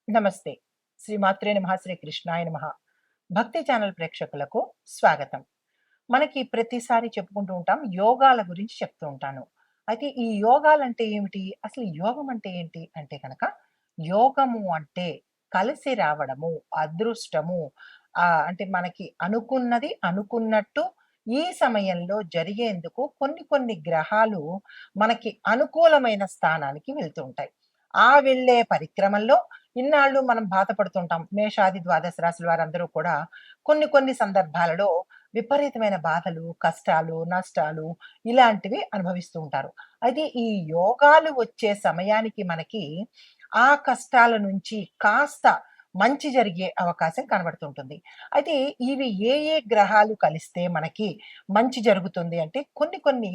నమస్తే. శ్రీమాత్రే నమః, శ్రీ కృష్ణాయ నమః. భక్తి ఛానల్ ప్రేక్షకులకు స్వాగతం. మనకి ప్రతిసారి చెప్పుకుంటూ ఉంటాం, యోగాల గురించి చెప్తూ ఉంటాను. అయితే ఈ యోగాలంటే ఏమిటి? అసలు యోగం అంటే ఏంటి? అంటే గనక యోగము అంటే కలిసి రావడము, అదృష్టము. అంటే మనకి అనుకున్నది అనుకున్నట్టు ఈ సమయంలో జరిగేందుకు కొన్ని కొన్ని గ్రహాలు మనకి అనుకూలమైన స్థానానికి వెళ్తూ ఉంటాయి. ఆ వెళ్ళే పరిక్రమలో ఇన్నాళ్ళు మనం బాధపడుతుంటాం. మేషాది ద్వాదశ రాశుల వారందరూ కూడా కొన్ని కొన్ని సందర్భాలలో విపరీతమైన బాధలు, కష్టాలు, నష్టాలు ఇలాంటివి అనుభవిస్తూ ఉంటారు. అయితే ఈ యోగాలు వచ్చే సమయానికి మనకి ఆ కష్టాల నుంచి కాస్త మంచి జరిగే అవకాశం కనబడుతుంటుంది. అయితే ఇవి ఏ ఏ గ్రహాలు కలిస్తే మనకి మంచి జరుగుతుంది అంటే కొన్ని కొన్ని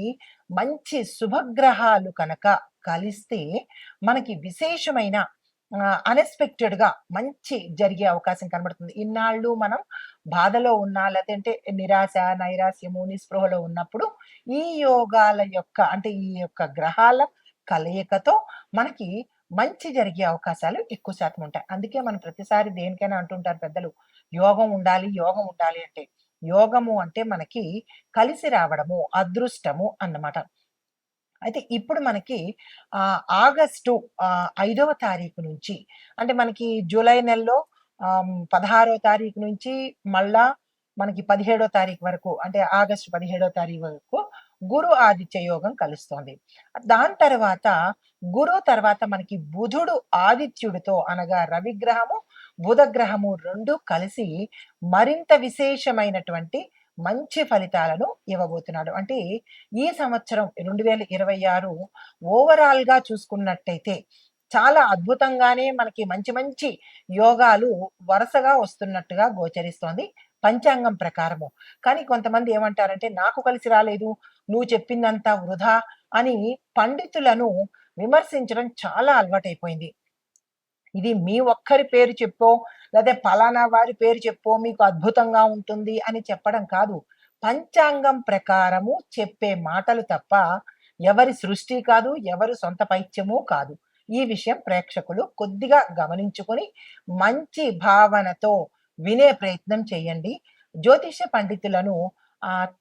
మంచి శుభగ్రహాలు కనుక కలిస్తే మనకి విశేషమైన అన్‌ఎక్స్‌పెక్టెడ్‌గా మంచి జరిగే అవకాశం కనబడుతుంది. ఇన్నాళ్ళు మనం బాధలో ఉన్నా లేదంటే నిరాశ, నైరాశ్యము, నిస్పృహలో ఉన్నప్పుడు ఈ యోగాల యొక్క అంటే ఈ యొక్క గ్రహాల కలయికతో మనకి మంచి జరిగే అవకాశాలు ఎక్కువ శాతం ఉంటాయి. అందుకే మనం ప్రతిసారి దేనికైనా అంటుంటారు పెద్దలు, యోగం ఉండాలి, యోగం ఉండాలి అంటే. యోగము అంటే మనకి కలిసి రావడము, అదృష్టము అన్నమాట. అయితే ఇప్పుడు మనకి ఆగస్టు 5వ తారీఖు నుంచి అంటే మనకి జూలై నెలలో 16వ తారీఖు నుంచి మళ్ళా మనకి 17వ తారీఖు వరకు అంటే ఆగస్టు 17వ తారీఖు వరకు గురు ఆదిత్య యోగం కలుస్తోంది. దాని తర్వాత గురువు తర్వాత మనకి బుధుడు ఆదిత్యుడితో అనగా రవిగ్రహము, బుధ గ్రహము 2 కలిసి మరింత విశేషమైనటువంటి మంచి ఫలితాలను ఇవ్వబోతున్నాడు. అంటే ఈ సంవత్సరం 2026 ఓవరాల్‌గా చూసుకున్నట్టయితే చాలా అద్భుతంగానే మనకి మంచి మంచి యోగాలు వరుసగా వస్తున్నట్టుగా గోచరిస్తోంది పంచాంగం ప్రకారము. కానీ కొంతమంది ఏమంటారంటే, "నాకు కలిసి రాలేదు. నువ్వు చెప్పిందంతా వృధా" అని పండితులను విమర్శించడం చాలా అలవాటైపోయింది. ఇది మీ ఒక్కరి పేరు చెప్పో, లేతే పలానా వారి పేరు చెప్పో మీకు అద్భుతంగా ఉంటుంది అని చెప్పడం కాదు. పంచాంగం ప్రకారము చెప్పే మాటలు తప్ప ఎవరి సృష్టి కాదు, ఎవరు సొంత పైత్యము కాదు. ఈ విషయం ప్రేక్షకులు కొద్దిగా గమనించుకొని మంచి భావనతో వినే ప్రయత్నం చేయండి. జ్యోతిష పండితులను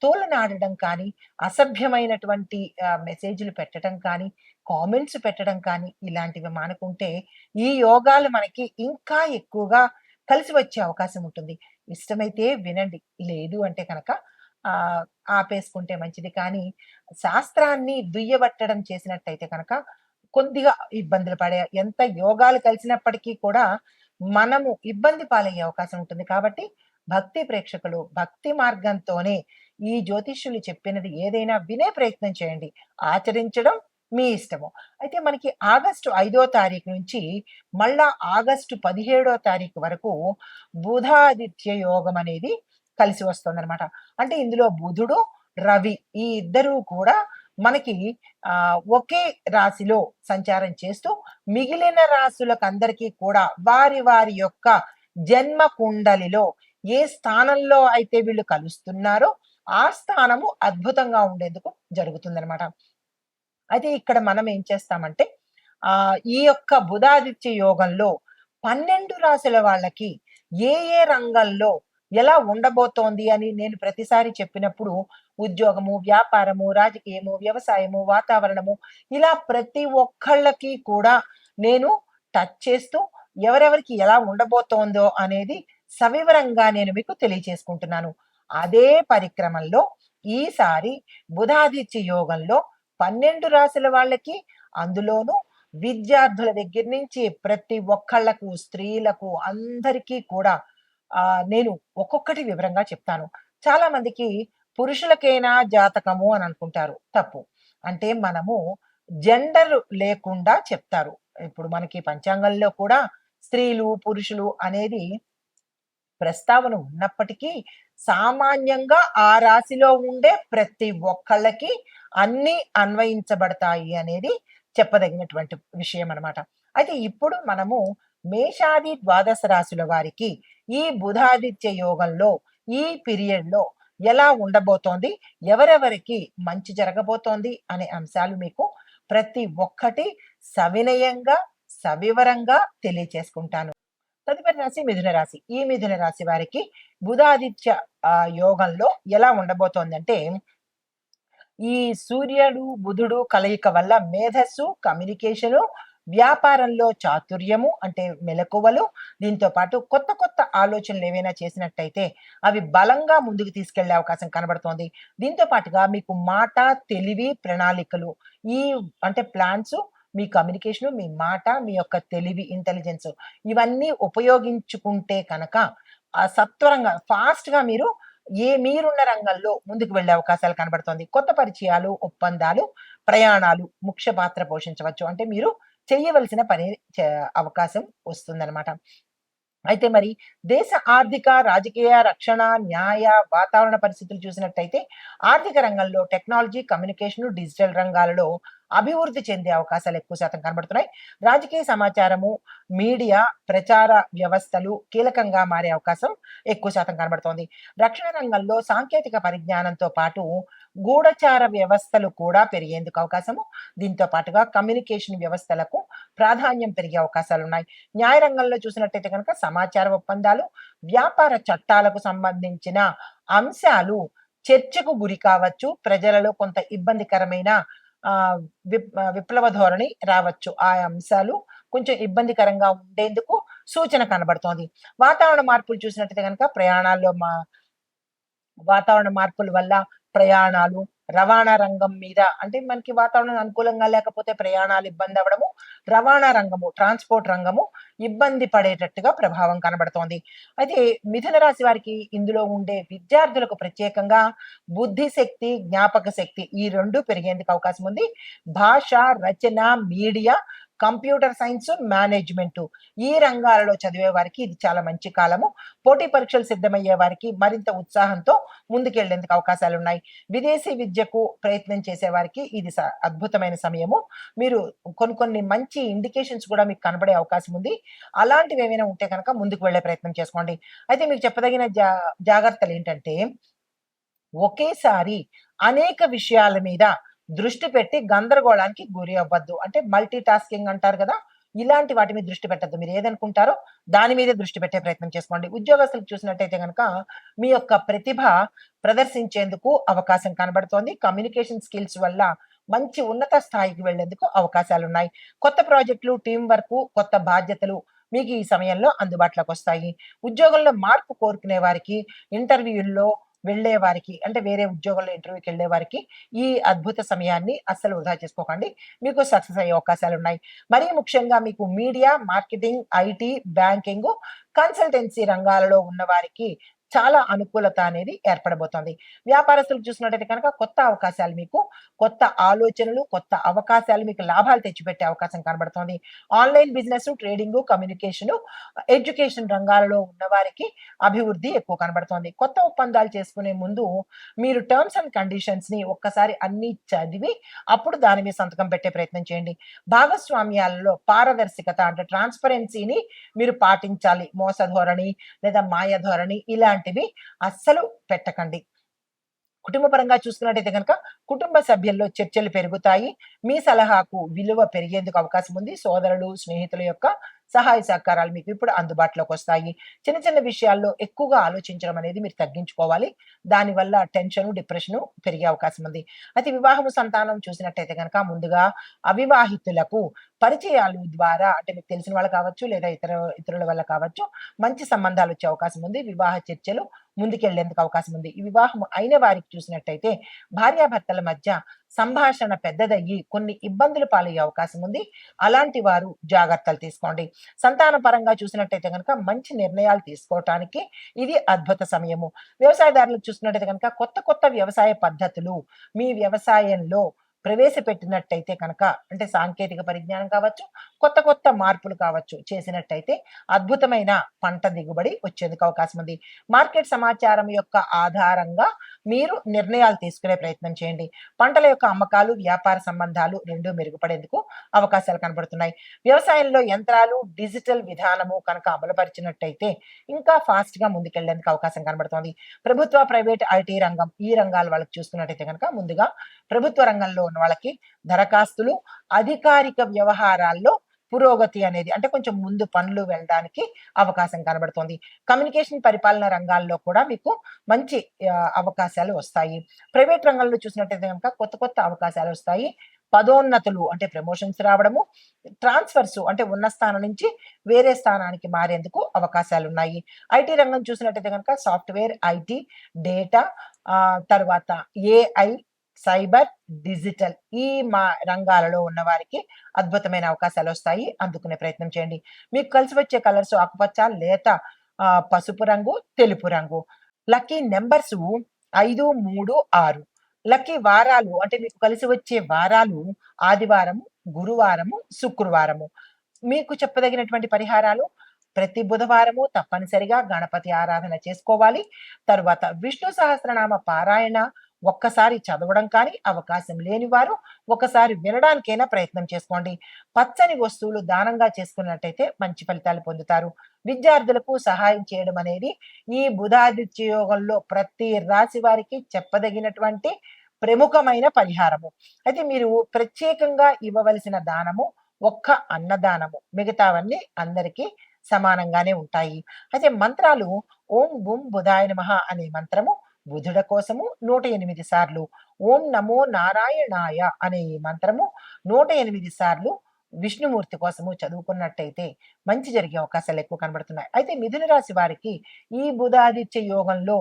తోలనాడడం కానీ, అసభ్యమైనటువంటి మెసేజ్‌లు పెట్టడం కానీ, కామెంట్స్ పెట్టడం కానీ ఇలాంటివి మానుకుంటే ఈ యోగాలు మనకి ఇంకా ఎక్కువగా కలిసి వచ్చే అవకాశం ఉంటుంది. ఇష్టమైతే వినండి. లేదు అంటే కనుక ఆహ్, ఆపేసుకుంటే మంచిది. కానీ శాస్త్రాన్ని దుయ్యబట్టడం చేసినట్టయితే కనుక కొద్దిగా ఇబ్బందులు పడే ఎంత యోగాలు కలిసినప్పటికీ కూడా మనము ఇబ్బంది పాలయ్యే అవకాశం ఉంటుంది. కాబట్టి భక్తి ప్రేక్షకులు భక్తి మార్గంతోనే ఈ జ్యోతిష్యులు చెప్పినది ఏదైనా వినే ప్రయత్నం చేయండి. ఆచరించడం మీ ఇష్టము. అయితే మనకి ఆగస్టు 5వ తారీఖు నుంచి మళ్ళా ఆగస్టు 17వ తారీఖు వరకు బుధాదిత్య యోగం అనేది కలిసి వస్తుందనమాట. అంటే ఇందులో బుధుడు, రవి ఈ ఇద్దరూ కూడా మనకి ఒకే రాశిలో సంచారం చేస్తూ మిగిలిన రాశులకందరికీ కూడా వారి వారి యొక్క జన్మ కుండలిలో ఏ స్థానంలో అయితే వీళ్ళు కలుస్తున్నారో ఆ స్థానము అద్భుతంగా ఉండేందుకు జరుగుతుందనమాట. అయితే ఇక్కడ మనం ఏం చేస్తామంటే ఈ యొక్క బుధాదిత్య యోగంలో 12 రాశుల వాళ్ళకి ఏ ఏ రంగంలో ఎలా ఉండబోతోంది అని నేను ప్రతిసారి చెప్పినప్పుడు ఉద్యోగము, వ్యాపారము, రాజకీయము, వ్యవసాయము, వాతావరణము ఇలా ప్రతి ఒక్కళ్ళకి కూడా నేను టచ్ చేస్తూ ఎవరెవరికి ఎలా ఉండబోతోందో అనేది సవివరంగా నేను మీకు తెలియచేసుకుంటున్నాను. అదే పరిక్రమంలో ఈసారి బుధాదిత్య యోగంలో 12 రాశుల వాళ్ళకి అందులోనూ విద్యార్థుల దగ్గర నుంచి ప్రతి ఒక్కళ్ళకు, స్త్రీలకు అందరికీ కూడా నేను ఒక్కొక్కటి వివరంగా చెప్తాను. చాలా మందికి పురుషులకేనా జాతకము అని అనుకుంటారు. తప్పు. అంటే మనము జెండర్ లేకుండా చెప్తారు. ఇప్పుడు మనకి పంచాంగంలో కూడా స్త్రీలు, పురుషులు అనేది ప్రస్తావన ఉన్నప్పటికీ సామాన్యంగా ఆ రాశిలో ఉండే ప్రతి ఒక్కళ్ళకి అన్నీ అన్వయించబడతాయి అనేది చెప్పదగినటువంటి విషయం అనమాట. అయితే ఇప్పుడు మనము మేషాది ద్వాదశ రాశుల వారికి ఈ బుధాదిత్య యోగంలో ఈ పీరియడ్‌లో ఎలా ఉండబోతోంది? ఎవరెవరికి మంచి జరగబోతోంది? అనే అంశాలు మీకు ప్రతి ఒక్కటి సవినయంగా, సవివరంగా తెలియచేసుకుంటాను. తదుపరి రాశి మిథున రాశి. ఈ మిథున రాశి వారికి బుధాదిత్య యోగంలో ఎలా ఉండబోతోందంటే, ఈ సూర్యుడు, బుధుడు కలయిక వల్ల మేధస్సు, కమ్యూనికేషను, వ్యాపారంలో చాతుర్యము అంటే మెలకువలు, దీంతో పాటు కొత్త కొత్త ఆలోచనలేవైనా చేసినట్టయితే అవి బలంగా ముందుకు తీసుకెళ్ళే అవకాశం కనబడుతోంది. దీంతో పాటుగా మీకు మాట, తెలివి, ప్రణాళికలు ఈ అంటే ప్లాన్సు, మీ కమ్యూనికేషను, మీ మాట, మీ యొక్క తెలివి, ఇంటెలిజెన్సు ఇవన్నీ ఉపయోగించుకుంటే కనక సత్వరంగా ఫాస్ట్‌గా మీరున్న రంగంలో ముందుకు వెళ్ళే అవకాశాలు కనబడుతోంది. కొత్త పరిచయాలు, ఒప్పందాలు, ప్రయాణాలు ముఖ్య పాత్ర పోషించవచ్చు. అంటే మీరు చెయ్యవలసిన పని చే అవకాశం వస్తుందనమాట. అయితే మరి దేశ ఆర్థిక, రాజకీయ, రక్షణ, న్యాయ, వాతావరణ పరిస్థితులు చూసినట్టయితే ఆర్థిక రంగంలో టెక్నాలజీ, కమ్యూనికేషను, డిజిటల్ రంగాలలో అభివృద్ధి చెందే అవకాశాలు ఎక్కువ శాతం కనబడుతున్నాయి. రాజకీయ సమాచారము, మీడియా, ప్రచార వ్యవస్థలు కీలకంగా మారే అవకాశం ఎక్కువ శాతం కనబడుతోంది. రక్షణ రంగంలో సాంకేతిక పరిజ్ఞానంతో పాటు గూఢచార వ్యవస్థలు కూడా పెరిగేందుకు అవకాశము, దీంతో పాటుగా కమ్యూనికేషన్ వ్యవస్థలకు ప్రాధాన్యం పెరిగే అవకాశాలున్నాయి. న్యాయ రంగంలో చూసినట్టయితే గనక సమాచార ఒప్పందాలు, వ్యాపార చట్టాలకు సంబంధించిన అంశాలు చర్చకు గురి కావచ్చు. ప్రజలలో కొంత ఇబ్బందికరమైన విప్లవ ధోరణి రావచ్చు. ఆ అంశాలు కొంచెం ఇబ్బందికరంగా ఉండేందుకు సూచన కనబడుతోంది. వాతావరణ మార్పులు చూసినట్టయితే గనక వాతావరణ మార్పుల వల్ల ప్రయాణాలు, రవాణా రంగం మీద అంటే మనకి వాతావరణం అనుకూలంగా లేకపోతే ప్రయాణాలు ఇబ్బందవ్వడము, రవాణా రంగము, ట్రాన్స్‌పోర్ట్ రంగము ఇబ్బంది పడేటట్టుగా ప్రభావం కనబడుతోంది. అయితే మిథున రాశి వారికి ఇందులో ఉండే విద్యార్థులకు ప్రత్యేకంగా బుద్ధిశక్తి, జ్ఞాపక శక్తి ఈ 2 పెరిగేందుకు అవకాశం ఉంది. భాష, రచన, మీడియా, కంప్యూటర్ సైన్స్, మేనేజ్‌మెంటు ఈ రంగాలలో చదివే వారికి ఇది చాలా మంచి కాలము. పోటీ పరీక్షలు సిద్ధమయ్యే వారికి మరింత ఉత్సాహంతో ముందుకెళ్ళేందుకు అవకాశాలున్నాయి. విదేశీ విద్యకు ప్రయత్నం చేసేవారికి ఇది అద్భుతమైన సమయము. మీరు కొన్ని మంచి ఇండికేషన్స్ కూడా మీకు కనబడే అవకాశం ఉంది. అలాంటివేమైనా ఉంటే గనక ముందుకు వెళ్ళే ప్రయత్నం చేసుకోండి. అయితే మీకు చెప్పదగిన జాగ్రత్తలేంటంటే, ఒకేసారి అనేక విషయాల మీద దృష్టి పెట్టి గందరగోళానికి గురి అవ్వద్దు. అంటే మల్టీ టాస్కింగ్ అంటారు గదా! ఇలాంటి వాటి మీద దృష్టి పెట్టొద్దు. మీరేదనుకుంటారో దాని మీదే దృష్టి పెట్టే ప్రయత్నం చేసుకోండి. ఉద్యోగస్తులకు చూసినట్టయితే గనక మీ యొక్క ప్రతిభ ప్రదర్శించేందుకు అవకాశం కనబడుతోంది. కమ్యూనికేషన్ స్కిల్స్ వల్ల మంచి ఉన్నత స్థాయికి వెళ్ళేందుకు అవకాశాలున్నాయి. కొత్త ప్రాజెక్టులు, టీమ్ వర్కు, కొత్త బాధ్యతలు మీకు ఈ సమయంలో అందుబాటులోకొస్తాయి. ఉద్యోగంలో మార్పు కోరుకునే వారికి, ఇంటర్వ్యూల్లో వెళ్ళే వారికి అంటే వేరే ఉద్యోగంలో ఇంటర్వ్యూకెళ్ళే వారికి ఈ అద్భుత సమయాన్ని అస్సలు వృధా చేసుకోకండి. మీకు సక్సెస్ అయ్యే అవకాశాలున్నాయి. మరీ ముఖ్యంగా మీకు media, marketing, IT, banking, consultancy రంగాలలో ఉన్నవారికి చాలా అనుకూలత అనేది ఏర్పడబోతోంది. వ్యాపారస్తులకు చూసినట్టయితే కనుక కొత్త అవకాశాలు మీకు, కొత్త ఆలోచనలు, కొత్త అవకాశాలు మీకు లాభాలు తెచ్చిపెట్టే అవకాశం కనబడుతోంది. Online business, trading, communication, education రంగాలలో ఉన్నవారికి అభివృద్ధి ఎక్కువ కనబడుతోంది. కొత్త ఒప్పందాలు చేసుకునే ముందు మీరు టర్మ్స్ అండ్ కండిషన్స్‌ని ఒక్కసారి అన్నీ చదివి అప్పుడు దాని మీద సంతకం పెట్టే ప్రయత్నం చేయండి. భాగస్వామ్యాలలో పారదర్శకత అంటే ట్రాన్స్‌పరెన్సీని మీరు పాటించాలి. మోస ధోరణి లేదా మాయ ధోరణి ఇలాంటివి అస్సలు పెట్టకండి. కుటుంబ పరంగా చూసుకున్నట్టయితే గనక కుటుంబ సభ్యుల్లో చర్చలు పెరుగుతాయి. మీ సలహాకు విలువ పెరిగేందుకు అవకాశం ఉంది. సోదరులు, స్నేహితుల యొక్క సహాయ సహకారాలు మీకు ఇప్పుడు అందుబాటులోకొస్తాయి. చిన్న చిన్న విషయాల్లో ఎక్కువగా ఆలోచించడం అనేది మీరు తగ్గించుకోవాలి. దానివల్ల టెన్షను, డిప్రెషను పెరిగే అవకాశం ఉంది. అయితే వివాహము, సంతానం చూసినట్టయితే గనక ముందుగా అవివాహితులకు పరిచయాలు ద్వారా అంటే మీకు తెలిసిన వాళ్ళు కావచ్చు లేదా ఇతరుల వల్ల కావచ్చు మంచి సంబంధాలొచ్చే అవకాశం ఉంది. వివాహ చర్చలు ముందుకెళ్ళేందుకు అవకాశం ఉంది. ఈ వివాహం అయిన వారికి చూసినట్టయితే భార్యాభర్తల మధ్య సంభాషణ పెద్దదయ్యి కొన్ని ఇబ్బందులు పాలయ్యే అవకాశం ఉంది. అలాంటి వారు జాగ్రత్తలు తీసుకోండి. సంతాన పరంగా చూసినట్టయితే గనక మంచి నిర్ణయాలు తీసుకోవటానికి ఇది అద్భుత సమయము. వ్యవసాయదారులకు చూసినట్టయితే గనక కొత్త కొత్త వ్యవసాయ పద్ధతులు మీ వ్యవసాయంలో ప్రవేశపెట్టినట్టయితే కనుక అంటే సాంకేతిక పరిజ్ఞానం కావచ్చు, కొత్త కొత్త మార్పులు కావచ్చు చేసినట్టయితే అద్భుతమైన పంట దిగుబడి వచ్చేందుకు అవకాశం ఉంది. మార్కెట్ సమాచారం యొక్క ఆధారంగా మీరు నిర్ణయాలు తీసుకునే ప్రయత్నం చేయండి. పంటల యొక్క అమ్మకాలు, వ్యాపార సంబంధాలు 2 మెరుగుపడేందుకు అవకాశాలు కనబడుతున్నాయి. వ్యవసాయంలో యంత్రాలు, డిజిటల్ విధానము కనుక అమలుపరిచినట్టయితే ఇంకా ఫాస్ట్‌గా ముందుకెళ్ళేందుకు అవకాశం కనబడుతోంది. ప్రభుత్వ, ప్రైవేట్, ఐటీ రంగం ఈ రంగాల వాళ్ళకి చూసుకున్నట్టయితే గనక ముందుగా ప్రభుత్వ రంగంలో ఉన్న వాళ్ళకి దరఖాస్తులు, అధికారిక వ్యవహారాల్లో పురోగతి అనేది అంటే కొంచెం ముందు పనులు వెళ్ళడానికి అవకాశం కనబడుతోంది. కమ్యూనికేషన్ పరిపాలన రంగాల్లో కూడా మీకు మంచి అవకాశాలు వస్తాయి. ప్రైవేట్ రంగంలో చూసినట్టయితే గనక కొత్త కొత్త అవకాశాలొస్తాయి. పదోన్నతులు అంటే ప్రమోషన్స్ రావడము, ట్రాన్స్‌ఫర్స్ అంటే ఉన్న స్థానం నుంచి వేరే స్థానానికి మారేందుకు అవకాశాలున్నాయి. ఐటీ రంగం చూసినట్టయితే గనక సాఫ్ట్‌వేర్, ఐటీ, డేటా తర్వాత ఏఐ, సైబర్, డిజిటల్ ఈ రంగాలలో ఉన్నవారికి అద్భుతమైన అవకాశాలొస్తాయి. అందుకునే ప్రయత్నం చేయండి. మీకు కలిసి వచ్చే కలర్స్ ఆకుపచ్చ, లేత పసుపు రంగు, తెలుపు రంగు. Lucky numbers 5, 3, 6. లక్కీ వారాలు అంటే మీకు కలిసి వచ్చే వారాలు ఆదివారము, గురువారము, శుక్రవారము. మీకు చెప్పదగినటువంటి పరిహారాలు ప్రతి బుధవారము తప్పనిసరిగా గణపతి ఆరాధన చేసుకోవాలి. తరువాత విష్ణు సహస్రనామ పారాయణ ఒక్కసారి చదవడం కానీ, అవకాశం లేని వారు ఒకసారి వినడానికైనా ప్రయత్నం చేసుకోండి. పచ్చని వస్తువులు దానంగా చేసుకున్నట్టయితే మంచి ఫలితాలు పొందుతారు. విద్యార్థులకు సహాయం చేయడం అనేది ఈ బుధాదిత్య యోగంలో ప్రతి రాశి వారికి చెప్పదగినటువంటి ప్రముఖమైన పరిహారము. అయితే మీరు ప్రత్యేకంగా ఇవ్వవలసిన దానము ఒక్క అన్నదానము. మిగతావన్నీ అందరికీ సమానంగానే ఉంటాయి. అయితే మంత్రాలు ఓం బుం బుధాయ నమః అనే మంత్రము బుధుడ కోసము 108 సార్లు, ఓం నమో నారాయణాయ అనే ఈ మంత్రము 108 సార్లు విష్ణుమూర్తి కోసము చదువుకున్నట్టయితే మంచి జరిగే అవకాశాలు ఎక్కువ కనబడుతున్నాయి. అయితే మిథున రాశి వారికి ఈ బుధాదిత్య యోగంలో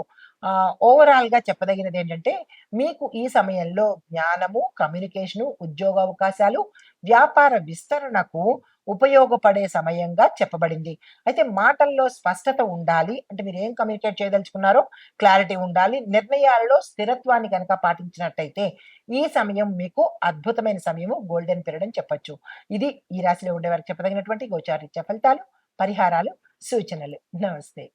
ఓవరాల్‌గా చెప్పదగినదేంటంటే, మీకు ఈ సమయంలో జ్ఞానము, కమ్యూనికేషను, ఉద్యోగ అవకాశాలు, వ్యాపార విస్తరణకు ఉపయోగపడే సమయంగా చెప్పబడింది. అయితే మాటల్లో స్పష్టత ఉండాలి. అంటే మీరేం కమ్యూనికేట్ చేయదలుచుకున్నారో క్లారిటీ ఉండాలి. నిర్ణయాలలో స్థిరత్వాన్ని గనక పాటించినట్టయితే ఈ సమయం మీకు అద్భుతమైన సమయము. గోల్డెన్ పీరియడ్ అని చెప్పొచ్చు. ఇది ఈ రాశిలో ఉండేవారికి చెప్పదగినటువంటి గోచారరీత్యా ఫలితాలు, పరిహారాలు, సూచనలు. నమస్తే.